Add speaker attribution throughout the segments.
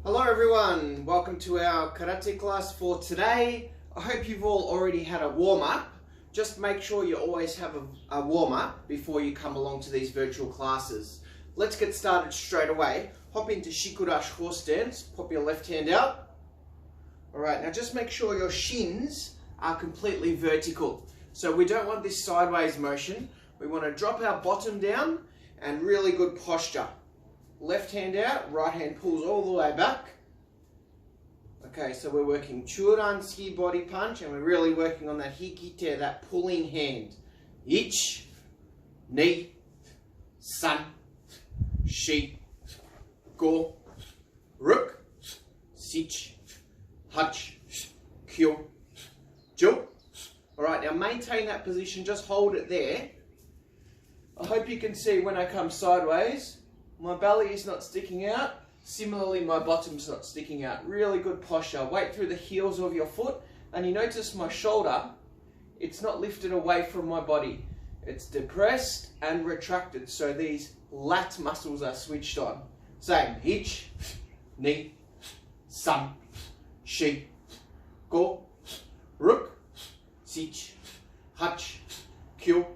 Speaker 1: Hello everyone, welcome to our karate class for today. I hope you've all already had a warm-up. Just make sure you always have a warm-up before you come along to these virtual classes. Let's get started straight away. Hop into Haikudashi horse stance, pop your left hand out. Alright, now just make sure your shins are completely vertical. So we don't want this sideways motion. We want to drop our bottom down and really good posture. Left hand out, right hand pulls all the way back. Okay, so we're working Churanski body punch and we're really working on that hikite, that pulling hand. Ich, ni, san, shi, go, ruk, sich, hach, kyo, jo. Alright, now maintain that position, just hold it there. I hope you can see when I come sideways, my belly is not sticking out. Similarly, my bottom's not sticking out. Really good posture. Weight through the heels of your foot. And you notice my shoulder, it's not lifted away from my body. It's depressed and retracted. So these lat muscles are switched on. Same. Ich, ni, san, shi, go, ruk, sich, hach, kyo,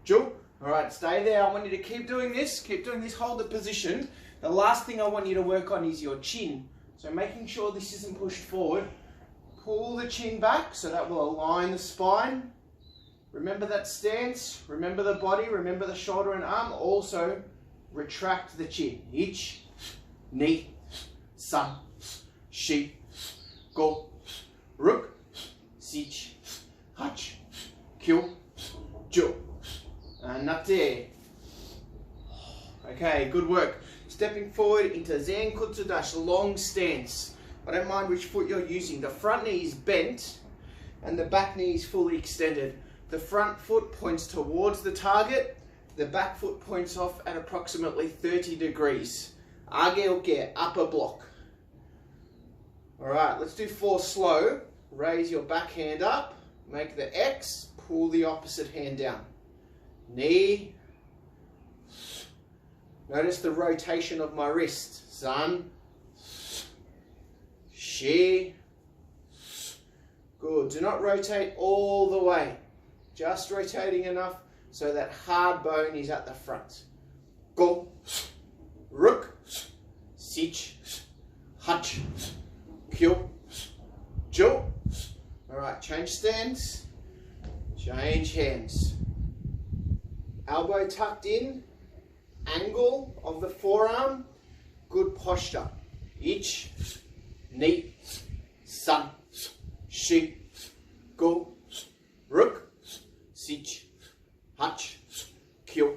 Speaker 1: jo. Alright, stay there. I want you to keep doing this, hold the position. The last thing I want you to work on is your chin. So making sure this isn't pushed forward. Pull the chin back so that will align the spine. Remember that stance, remember the body, remember the shoulder and arm. Also, retract the chin. Ich, ni, san, shi, go, ruk, sich, hach, kyo, jo. And up there. Okay, good work. Stepping forward into Zenkutsudashi, long stance. I don't mind which foot you're using. The front knee is bent and the back knee is fully extended. The front foot points towards the target. The back foot points off at approximately 30 degrees. Age oke, upper block. Alright, let's do 4 slow. Raise your back hand up. Make the X. Pull the opposite hand down. Knee. Notice the rotation of my wrist. San. Shi. Good. Do not rotate all the way. Just rotating enough so that hard bone is at the front. Go. Ruk. Sich. Hach. Kyo. Jo. Alright, change stance. Change hands. Elbow tucked in, angle of the forearm, good posture. Ich, ni, san, shi, go, ruk, sich, hach, kyo,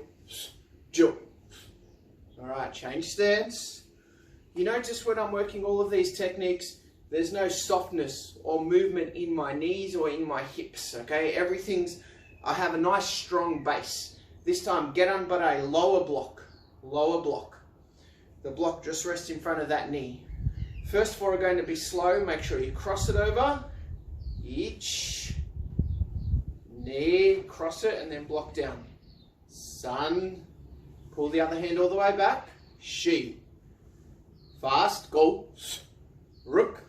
Speaker 1: jo. Alright, change stance. You notice when I'm working all of these techniques, there's no softness or movement in my knees or in my hips, okay? I have a nice strong base. This time, geran bare, lower block, lower block. The block just rests in front of that knee. First 4 are going to be slow. Make sure you cross it over. Ich, ni, cross it and then block down. San, pull the other hand all the way back. Shi, fast, go. Ruk,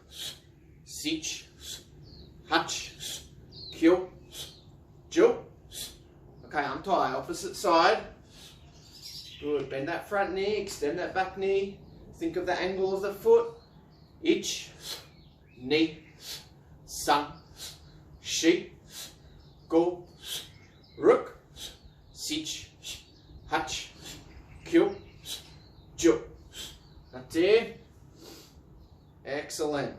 Speaker 1: sich, hach, kyo, jo. Okay, untie, opposite side. Good, bend that front knee, extend that back knee. Think of the angle of the foot. Ich, ni, san, shi, go, ruk, sich, hach, kyo, jo. That's it. Excellent.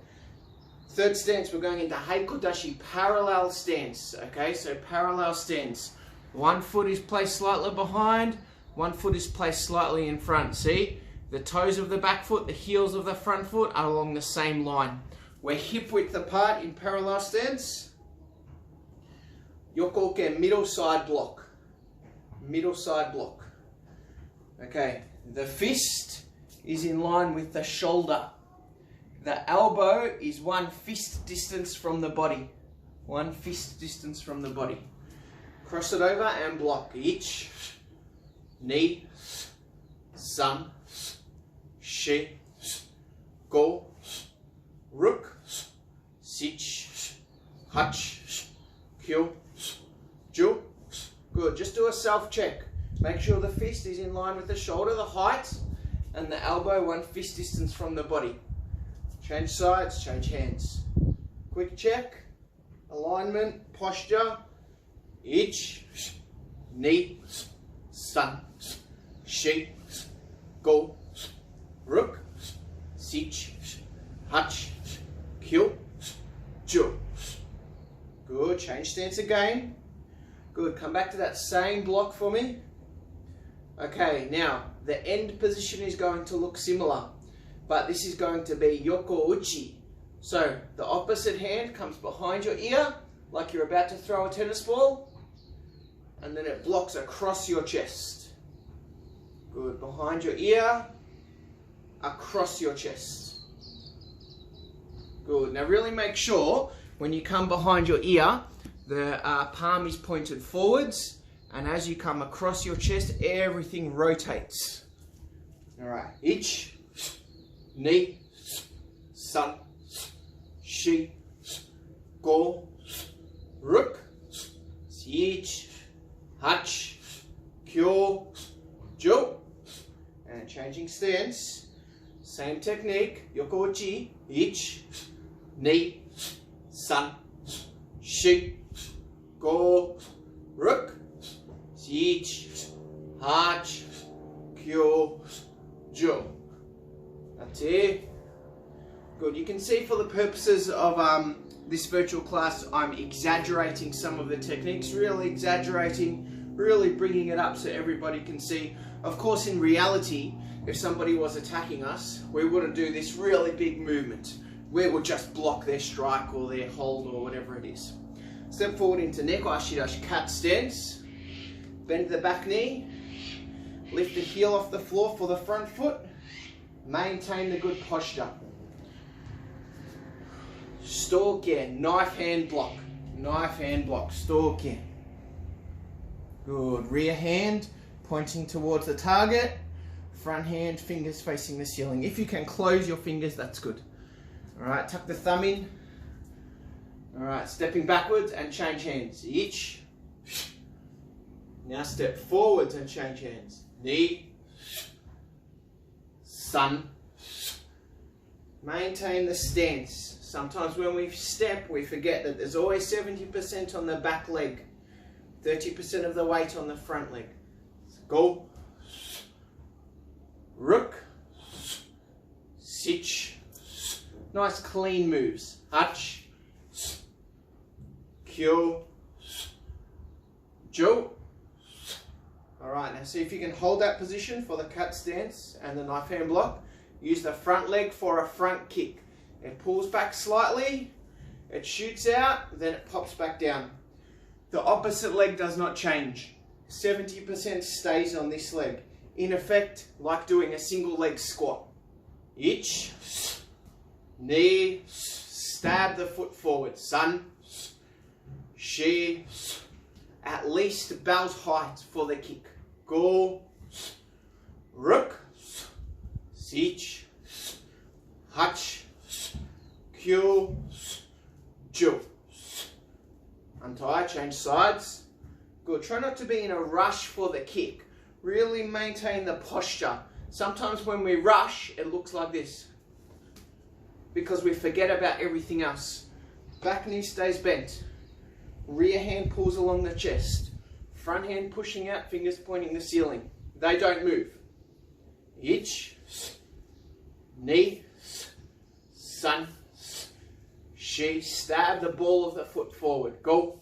Speaker 1: Third stance, we're going into Haikudashi, parallel stance. Okay, so parallel stance. One foot is placed slightly behind, one foot is placed slightly in front. See, the toes of the back foot, the heels of the front foot are along the same line. We're hip width apart in parallel stance. Yokoke, middle side block. Middle side block. Okay, the fist is in line with the shoulder. The elbow is 1 fist distance from the body. 1 fist distance from the body. Cross it over and block. Ich, ni, san, shi, go, rook, sich, hach, kyo, ju. Good, just do a self-check. Make sure the fist is in line with the shoulder, the height, and the elbow 1 fist distance from the body. Change sides, change hands. Quick check, alignment, posture, ich, ni, san, shi, go, rook, sich, hach, kyo, ju. Good, change stance again. Good, come back to that same block for me. Okay, now the end position is going to look similar, but this is going to be yoko uchi. So the opposite hand comes behind your ear, like you're about to throw a tennis ball, and then it blocks across your chest. Good, behind your ear, across your chest. Good, now really make sure when you come behind your ear, the palm is pointed forwards, and as you come across your chest, everything rotates. Alright, ich, ni, san, shi, go, rook, sich, hach, kyo, ju. And changing stance, same technique, yoko uchi, ich, ni, san, shi, go, rook, sich, hach, kyo, ju. That's it. Good. You can see for the purposes of this virtual class, I'm exaggerating some of the techniques, really exaggerating, really bringing it up so everybody can see. Of course, in reality, if somebody was attacking us, we wouldn't do this really big movement. We would just block their strike or their hold or whatever it is. Step forward into neko ashidashi cat stance. Bend the back knee. Lift the heel off the floor for the front foot. Maintain the good posture. Stoken, knife hand block. Knife hand block, stoken. Good. Rear hand pointing towards the target. Front hand, fingers facing the ceiling. If you can close your fingers, that's good. Alright, tuck the thumb in. Alright, stepping backwards and change hands. Ich. Now step forwards and change hands. Ni. San. Maintain the stance. Sometimes when we step, we forget that there's always 70% on the back leg. 30% of the weight on the front leg. Go. Rook. Sich. Nice clean moves. Hach. Kyo. Jo. Alright, now see if you can hold that position for the cat stance and the knife hand block. Use the front leg for a front kick. It pulls back slightly, it shoots out, then it pops back down. The opposite leg does not change. 70% stays on this leg. In effect, like doing a single leg squat. Ich. Ni. Stab the foot forward. San. Shi. At least belt height for the kick. Go. Rook. Sich. Hach. Kyo. Ju. Untie, change sides. Good. Try not to be in a rush for the kick. Really maintain the posture. Sometimes when we rush, it looks like this. Because we forget about everything else. Back knee stays bent. Rear hand pulls along the chest. Front hand pushing out, fingers pointing the ceiling. They don't move. Ich. Ni. San. Shi. Stab the ball of the foot forward. Go.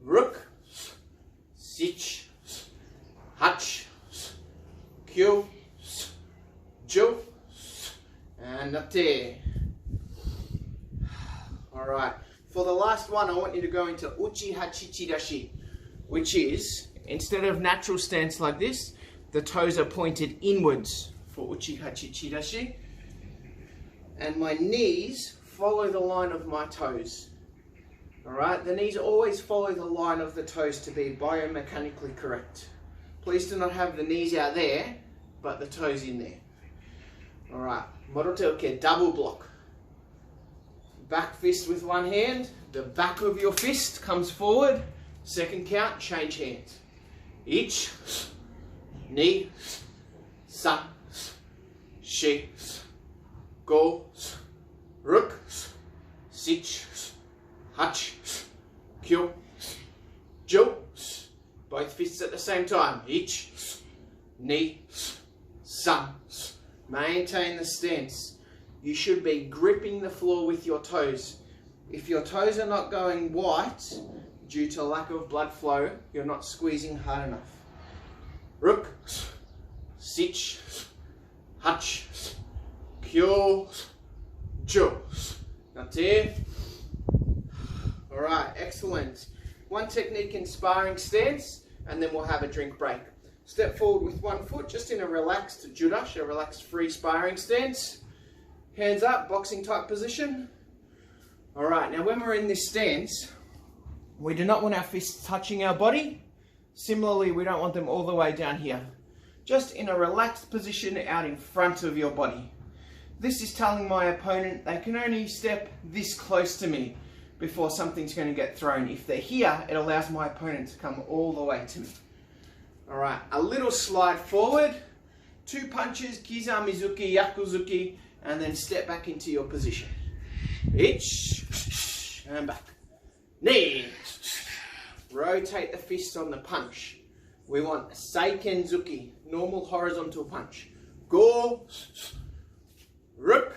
Speaker 1: Rook. Sich. Hach. Kyo. Ju. And up there. Alright. For the last one, I want you to go into Uchihachichidashi, which is, instead of natural stance like this, the toes are pointed inwards for Uchihachichidashi. And my knees follow the line of my toes. Alright, the knees always follow the line of the toes to be biomechanically correct. Please do not have the knees out there, but the toes in there. Alright, Morote-oke, double block. Back fist with one hand, the back of your fist comes forward, second count, change hands. Ich, ni, san, shi, go, ruk, sich, hach, kyo, jo. Both fists at the same time. Ich, ni, san. Maintain the stance. You should be gripping the floor with your toes. If your toes are not going white due to lack of blood flow, you're not squeezing hard enough. Ruk, sich, hach, kyo, jo. Nate. Alright, excellent. One technique in sparring stance, and then we'll have a drink break. Step forward with one foot, just in a relaxed judash, a relaxed free sparring stance. Hands up, boxing type position. Alright, now when we're in this stance, we do not want our fists touching our body. Similarly, we don't want them all the way down here. Just in a relaxed position out in front of your body. This is telling my opponent they can only step this close to me before something's going to get thrown. If they're here, it allows my opponent to come all the way to me. Alright, a little slide forward, 2 punches, Kizamizuki, Yakuzuki, and then step back into your position. Ich, and back. Knee. Rotate the fist on the punch. We want Seikenzuki, normal horizontal punch. Go, ruk,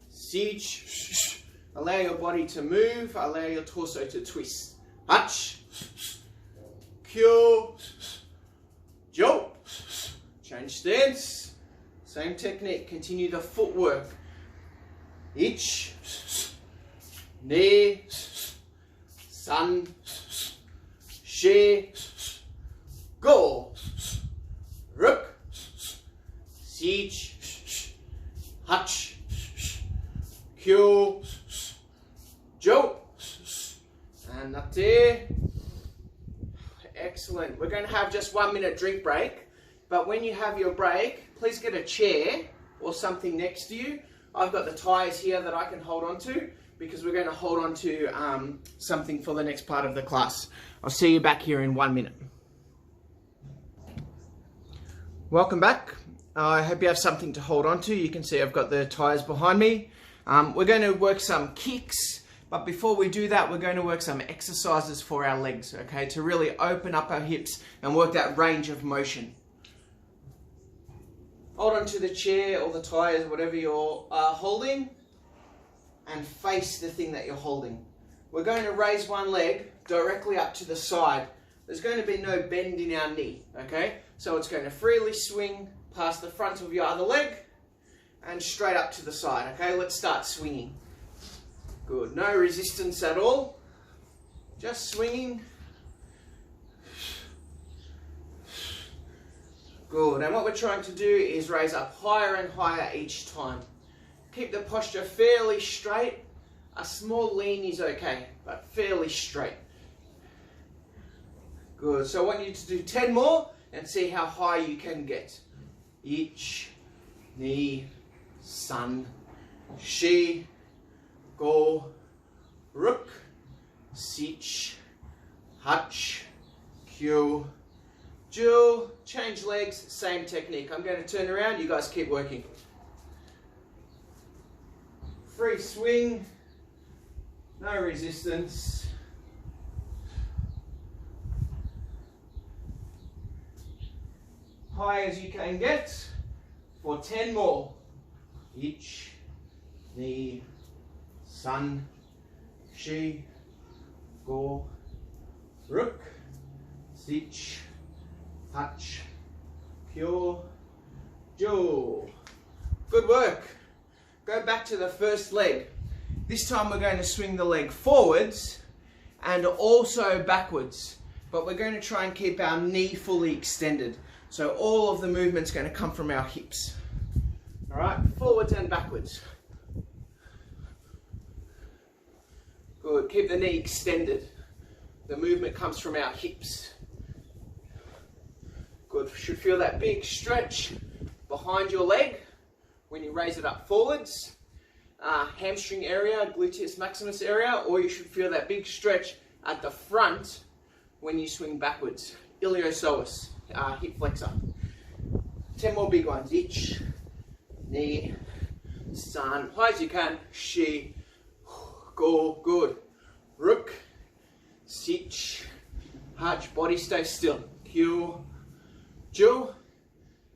Speaker 1: sich. Allow your body to move, allow your torso to twist. Hach, kyo, jo. Change stance. Same technique, continue the footwork. Ich, ni, san, shi, go, ruk, sich, hach, kyo, jo, and nate. Excellent. We're going to have just 1 minute drink break, but when you have your break, please get a chair or something next to you. I've got the tires here that I can hold on to, because we're going to hold on to something for the next part of the class. I'll see you back here in 1 minute. Welcome back. I hope you have something to hold on to. You can see I've got the tires behind me. We're going to work some kicks, but before we do that, we're going to work some exercises for our legs, okay, to really open up our hips and work that range of motion. Hold on to the chair or the tires, whatever you're holding, and face the thing that you're holding. We're going to raise one leg directly up to the side. There's going to be no bend in our knee, okay? So it's going to freely swing past the front of your other leg and straight up to the side, okay? Let's start swinging. Good, no resistance at all. Just swinging. Good, and what we're trying to do is raise up higher and higher each time. Keep the posture fairly straight. A small lean is okay, but fairly straight. Good, so I want you to do 10 more and see how high you can get. Ich, ni, san, shi, go, ruk, sich, hach, kyo, jo. Change legs, same technique. I'm going to turn around, you guys keep working. Free swing, no resistance. High as you can get for 10 more. Ich, ni, san, shi, go, ruk, sich, hach, kyo, jo. Good work. Go back to the first leg. This time we're going to swing the leg forwards and also backwards, but we're going to try and keep our knee fully extended. So all of the movement's going to come from our hips. All right, forwards and backwards. Good, keep the knee extended. The movement comes from our hips. Good, should feel that big stretch behind your leg. when you raise it up forwards, hamstring area, gluteus maximus area, or you should feel that big stretch at the front when you swing backwards. Iliopsoas, hip flexor. 10 more big ones. Ich, ni, san, high as you can, shi, go, good. Ruk, sich, hach, body stay still. Kyu, ju.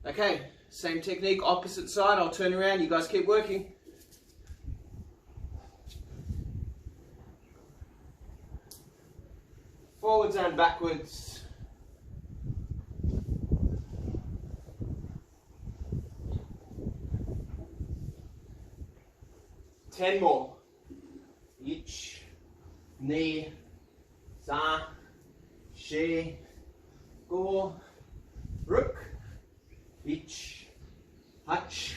Speaker 1: Okay, same technique, opposite side. I'll turn around, you guys keep working. Forwards and backwards. 10 more. Ich, ni, san, shi, go, ruk, ich, hach,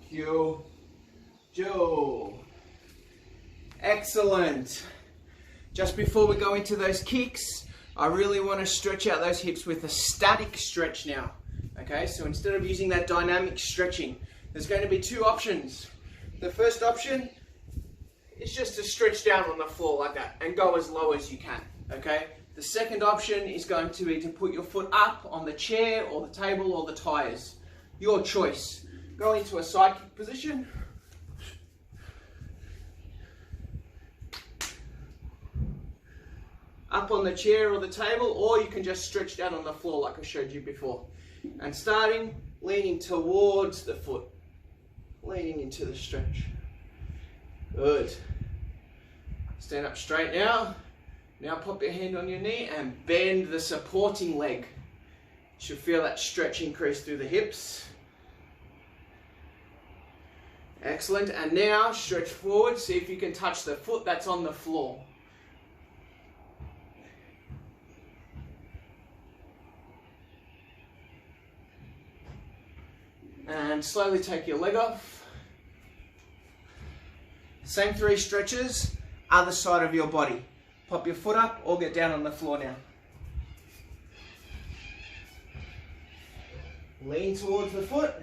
Speaker 1: kyu, jo. Excellent. Just before we go into those kicks, I really want to stretch out those hips with a static stretch now. Okay, so instead of using that dynamic stretching, there's going to be two options. The first option is just to stretch down on the floor like that and go as low as you can. Okay, the second option is going to be to put your foot up on the chair or the table or the tires. Your choice. Go into a side kick position. Up on the chair or the table, or you can just stretch down on the floor like I showed you before. And starting, leaning towards the foot. Leaning into the stretch. Good. Stand up straight now. Now pop your hand on your knee and bend the supporting leg. You should feel that stretch increase through the hips. Excellent. And now stretch forward. See if you can touch the foot that's on the floor. And slowly take your leg off. Same 3 stretches, other side of your body. Pop your foot up or get down on the floor now. Lean towards the foot.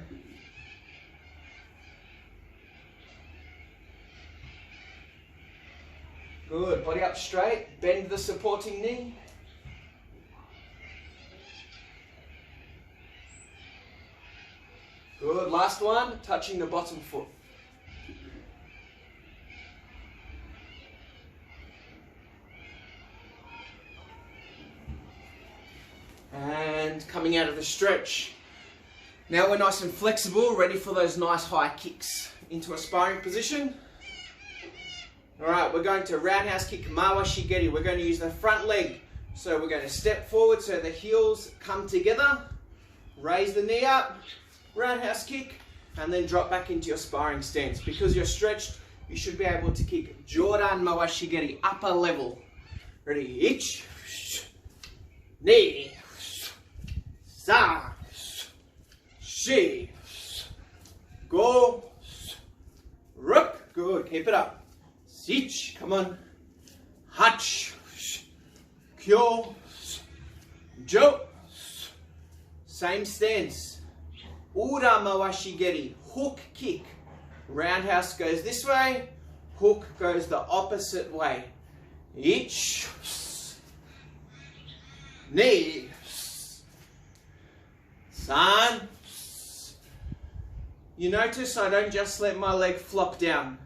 Speaker 1: Good, body up straight, bend the supporting knee. Good, last one, touching the bottom foot. And coming out of the stretch. Now we're nice and flexible, ready for those nice high kicks. Into a sparring position. Alright, we're going to roundhouse kick, mawashi geri. We're going to use the front leg. So we're going to step forward so the heels come together. Raise the knee up. Roundhouse kick, and then drop back into your sparring stance. Because you're stretched, you should be able to kick Joran Mawashigeri, upper level. Ready? Ich, ni, sa, shi, go, ruk. Good, keep it up. Sich, come on. Hach, kyo, jo. Same stance. Ura mawashigeri, hook kick. Roundhouse goes this way, hook goes the opposite way. Ich, ni, san. You notice I don't just let my leg flop down.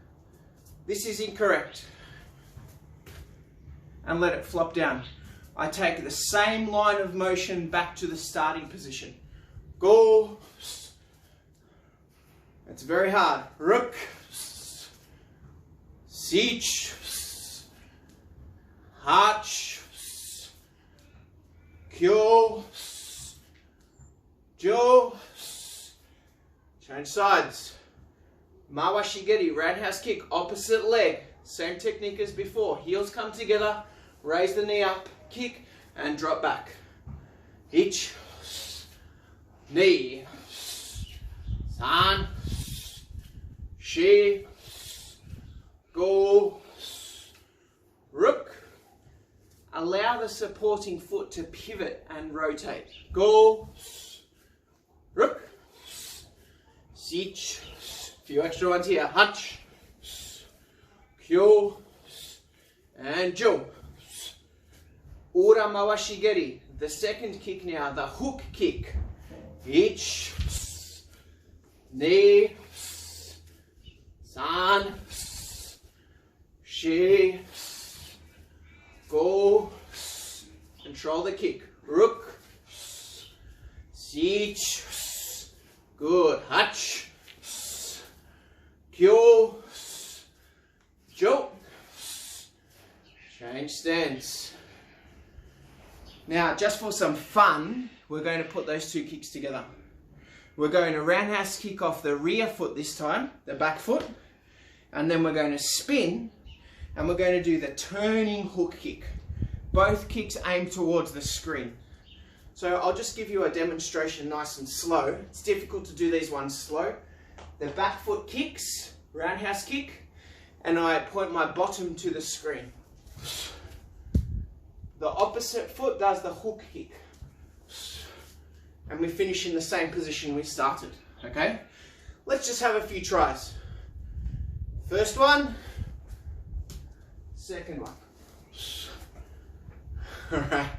Speaker 1: This is incorrect. And let it flop down. I take the same line of motion back to the starting position. Go. It's very hard. Ruk, sich, hach, kyo, jo. Change sides. Mawashigeri, roundhouse kick, opposite leg. Same technique as before. Heels come together, raise the knee up, kick, and drop back. Ich, ni, san, shi, go, ruk. Allow the supporting foot to pivot and rotate. Go, ruk, sich, few extra ones here. Hach, kyo, and jo. Ura mawashigeri, the second kick now, the hook kick. Ich, ni, san, shi, go, control the kick. Rook, sich, good. Hach, kyo, jo. Change stance. Now, just for some fun, we're going to put those two kicks together. We're going to roundhouse kick off the rear foot this time, the back foot, and then we're going to spin, and we're going to do the turning hook kick. Both kicks aim towards the screen. So I'll just give you a demonstration nice and slow. It's difficult to do these ones slow. The back foot kicks, roundhouse kick, and I point my bottom to the screen. The opposite foot does the hook kick. And we finish in the same position we started, okay? Let's just have a few tries. First one, second one. All right.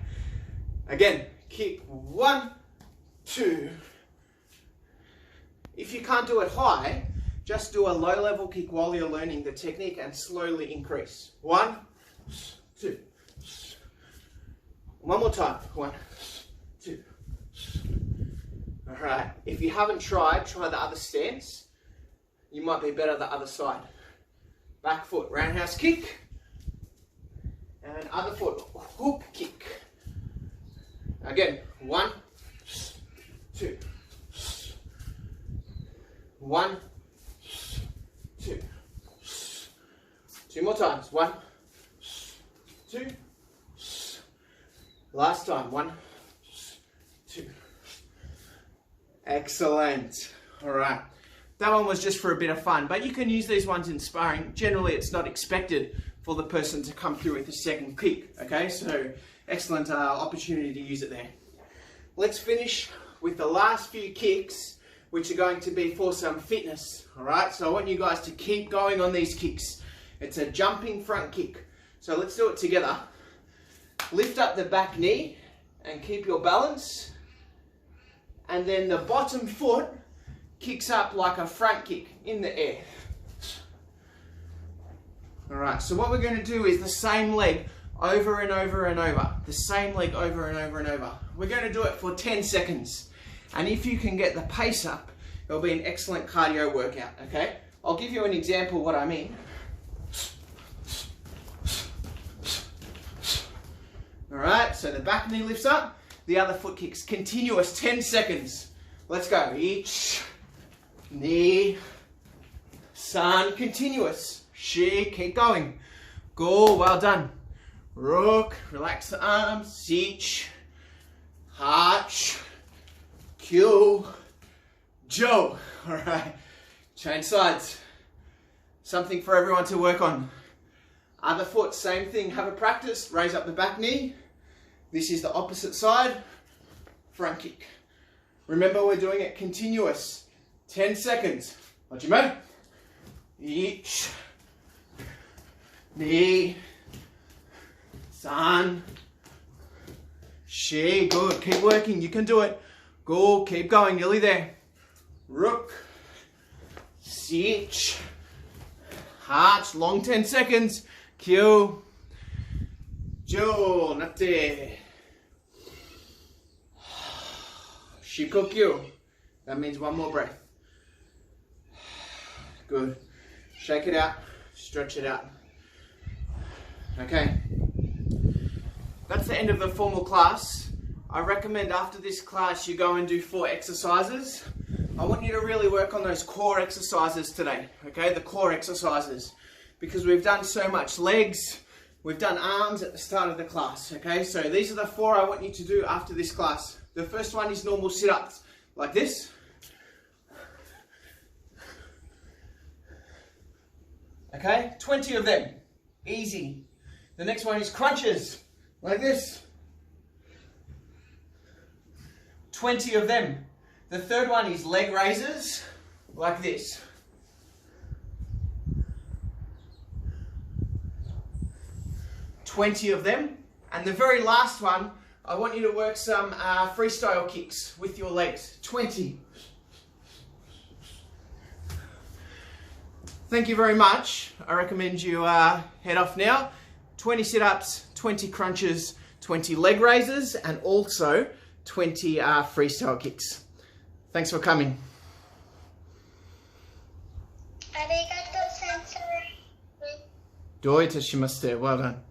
Speaker 1: Again, kick 1, 2. If you can't do it high, just do a low level kick while you're learning the technique and slowly increase. 1, 2. One more time. 1, 2. Alright, if you haven't tried, try the other stance. You might be better the other side. Back foot, roundhouse kick. And other foot, hook kick. Again, 1, 2. 1, 2. 2 more times. 1, 2. Last time. 1, 2. Excellent. All right. That one was just for a bit of fun, but you can use these ones in sparring. Generally, it's not expected for the person to come through with a second kick. Okay, so excellent opportunity to use it there. Let's finish with the last few kicks, which are going to be for some fitness. All right, so I want you guys to keep going on these kicks. It's a jumping front kick. So let's do it together. Lift up the back knee and keep your balance. And then the bottom foot kicks up like a front kick in the air. All right, so what we're going to do is the same leg over and over and over. The same leg over and over and over. We're going to do it for 10 seconds. And if you can get the pace up, it'll be an excellent cardio workout, okay? I'll give you an example of what I mean. All right, so the back knee lifts up, the other foot kicks. Continuous, 10 seconds. Let's go. Ich, ni, san, continuous. Shi, keep going. Go, well done. Rook, relax the arms. Sich, hach, kyo, jo. All right, change sides. Something for everyone to work on. Other foot, same thing. Have a practice. Raise up the back knee. This is the opposite side. Front kick. Remember, we're doing it continuous. 10 seconds. Hajime. Ich. Ni. San. Shi. Good. Keep working. You can do it. Go. Keep going. Nearly there. Rook. Sich. Hach. Long 10 seconds. Kyo. Jo. Natte. Shikokyo. That means one more breath. Good. Shake it out. Stretch it out. Okay. That's the end of the formal class. I recommend after this class you go and do 4 exercises. I want you to really work on those core exercises today. Okay, the core exercises. Because we've done so much legs, we've done arms at the start of the class. Okay, so these are the 4 I want you to do after this class. The first one is normal sit-ups, like this. Okay, 20 of them, easy. The next one is crunches, like this. 20 of them. The third one is leg raises, like this. 20 of them. And the very last one, I want you to work some freestyle kicks with your legs. 20. Thank you very much. I recommend you head off now. 20 sit-ups, 20 crunches, 20 leg raises, and also 20 freestyle kicks. Thanks for coming.
Speaker 2: Arigato, Sensei.
Speaker 1: Doi to shimashite. Well done.